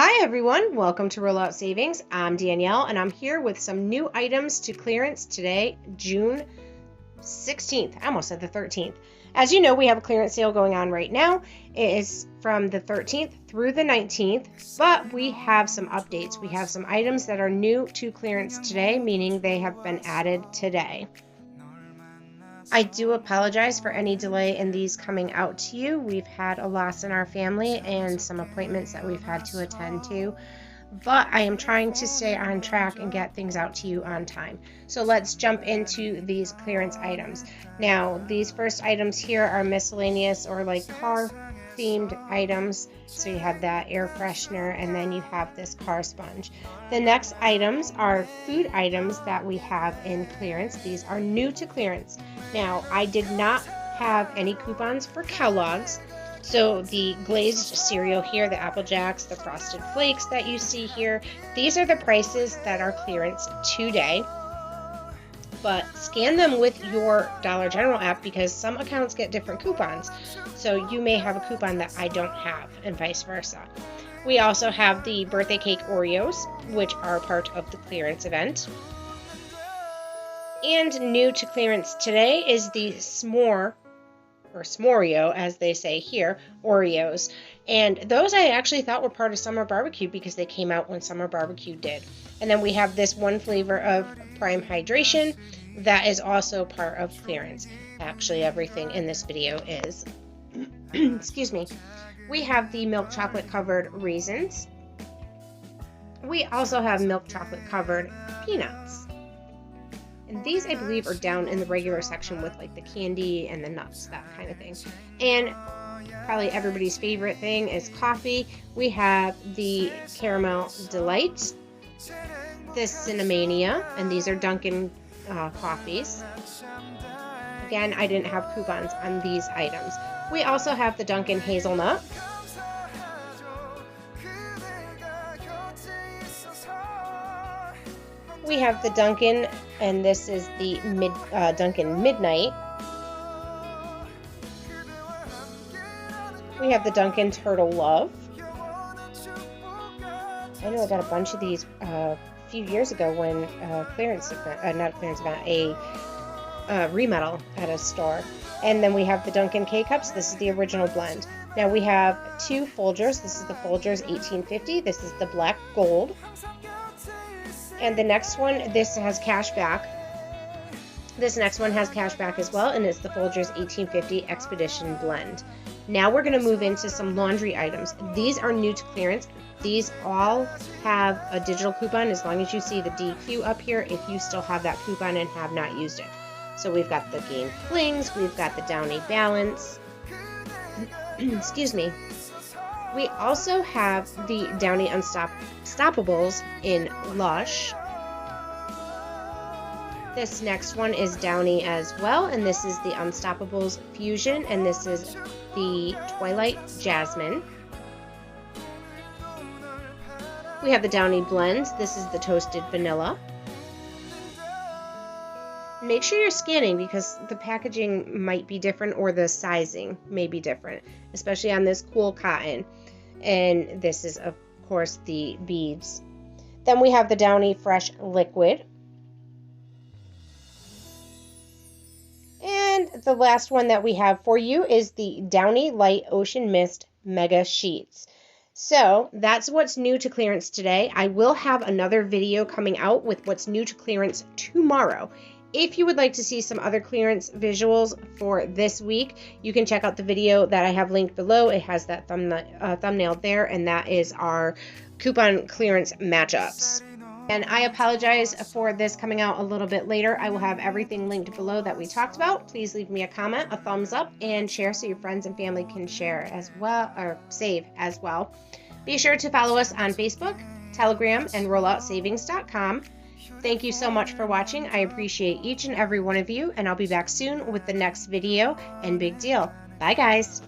Hi everyone, welcome to Rollout Savings. I'm Danielle and I'm here with some new items to clearance today, June 16th. I almost said the 13th. As you know, we have a clearance sale going on right now. It is from the 13th through the 19th, but we have some updates. We have some items that are new to clearance today, meaning they have been added today. I do apologize for any delay in these coming out to you. We've had a loss in our family and some appointments that we've had to attend to, but I am trying to stay on track and get things out to you on time. So let's jump into these clearance items. Now, these first items here are miscellaneous or like car themed items. So you have that air freshener and then you have this car sponge. The next items are food items that we have in clearance. These are new to clearance. Now, I did not have any coupons for Kellogg's. So the glazed cereal here, the Apple Jacks, the Frosted Flakes that you see here, these are the prices that are clearanced today. But scan them with your Dollar General app because some accounts get different coupons. So you may have a coupon that I don't have and vice versa. We also have the birthday cake Oreos, which are part of the clearance event. And new to clearance today is the s'more, or s'moreo as they say here, Oreos. And those I actually thought were part of Summer Barbecue because they came out when Summer Barbecue did. And then we have this one flavor of Prime Hydration that is also part of clearance. Actually, everything in this video is. Excuse me. We have the milk chocolate covered raisins. We also have milk chocolate covered peanuts. And these, I believe, are down in the regular section with like the candy and the nuts, that kind of thing. And probably everybody's favorite thing is coffee. We have the Caramel Delight, the Cinnamania, and these are Dunkin' coffees. Again, I didn't have coupons on these items. We also have the Dunkin' Hazelnut. We have the Dunkin', and this is the Dunkin' Midnight. We have the Dunkin' Turtle Love. I know I got a bunch of these a few years ago when a remodel at a store. And then we have the Dunkin' K-Cups. This is the original blend. Now we have two Folgers. This is the Folgers 1850. This is the Black Gold. And the next one, this has cash back. This next one has cash back as well, and it's the Folgers 1850 Expedition Blend. Now we're going to move into some laundry items. These are new to clearance. These all have a digital coupon as long as you see the DQ up here if you still have that coupon and have not used it. So we've got the Gain Flings, we've got the Downy Balance. Excuse me. We also have the Downy Unstoppables in Lush. This next one is Downy as well, and this is the Unstoppables Fusion, and this is the Twilight Jasmine. We have the Downy Blends. This is the Toasted Vanilla. Make sure you're scanning because the packaging might be different or the sizing may be different, especially on this cool cotton. And this is, of course, the beads. Then we have the Downy Fresh Liquid. And the last one that we have for you is the Downy Light Ocean Mist Mega Sheets. So that's what's new to clearance today. I will have another video coming out with what's new to clearance tomorrow. If you would like to see some other clearance visuals for this week, you can check out the video that I have linked below. It has that thumbnail there, and that is our coupon clearance matchups. And I apologize for this coming out a little bit later. I will have everything linked below that we talked about. Please leave me a comment, a thumbs up, and share so your friends and family can share as well, or save as well. Be sure to follow us on Facebook, Telegram, and rolloutsavings.com. Thank you so much for watching. I appreciate each and every one of you, and I'll be back soon with the next video and big deal. Bye, guys.